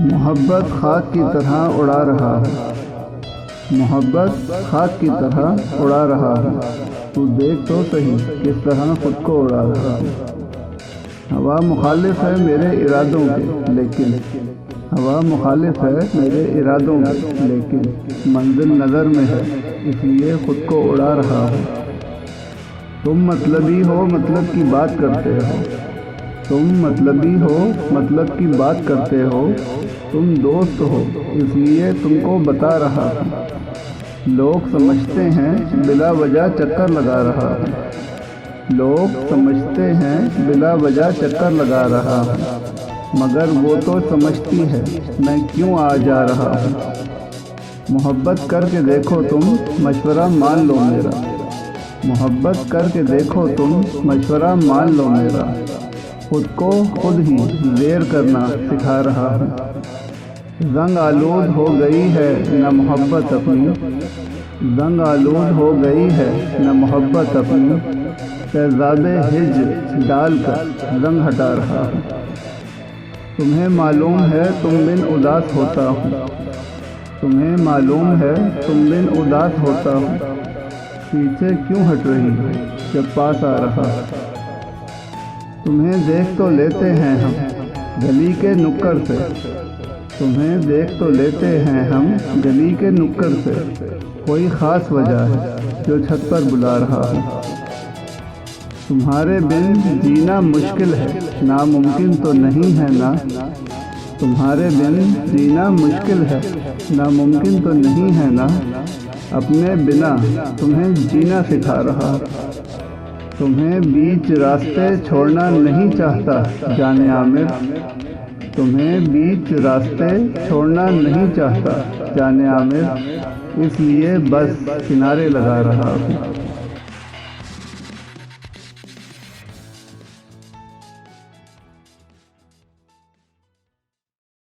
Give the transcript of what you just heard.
محبت خاک کی طرح اڑا رہا ہے، محبت خاک کی طرح اڑا رہا ہے، تو دیکھ تو صحیح کس طرح خود کو اڑا رہا ہے۔ ہوا مخالف ہے میرے ارادوں کے لیکن ہوا مخالف ہے میرے ارادوں کے لیکن منزل نظر میں ہے اس لیے خود کو اڑا رہا ہے۔ تم مطلبی ہو مطلب کی بات کرتے ہو، تم مطلبی ہو مطلب کی بات کرتے ہو، تم دوست ہو اس لیے تم کو بتا رہا ہوں۔ لوگ سمجھتے ہیں بلا وجہ چکر لگا رہا ہوں، لوگ سمجھتے ہیں بلا وجہ چکر لگا رہا ہوں، مگر وہ تو سمجھتی ہے میں کیوں آ جا رہا ہوں۔ محبت کر کے دیکھو تم مشورہ مان لو میرا، محبت کر کے دیکھو تم مشورہ مان لو میرا، خود کو خود ہی زیر کرنا سکھا رہا ہوں۔ زنگ آلود ہو گئی ہے نہ محبت اپنی، زنگ آلود ہو گئی ہے نہ محبت اپنی، تیزاب ہجر ڈال کر رنگ ہٹا رہا ہوں۔ تمہیں معلوم ہے تم بن اداس ہوتا ہوں، تمہیں معلوم ہے تم بن اداس ہوتا ہوں، پیچھے کیوں ہٹ رہی ہو جب پاس آ رہا ہے۔ تمہیں دیکھ تو لیتے ہیں ہم گلی کے نکڑ سے، تمہیں دیکھ تو لیتے ہیں ہم گلی کے نکڑ سے، کوئی خاص وجہ ہے جو چھت پر بلا رہا ہے۔ تمہارے بن جینا مشکل ہے ناممکن تو نہیں ہے نا، تمہارے بن جینا مشکل ہے ناممکن تو نہیں ہے نا، اپنے بنا تمہیں جینا سکھا رہا، تمہیں بیچ راستے چھوڑنا نہیں چاہتا جان عامر، تمہیں بیچ راستے چھوڑنا نہیں چاہتا جان عامر، اس لیے بس کنارے لگا رہا ہوں۔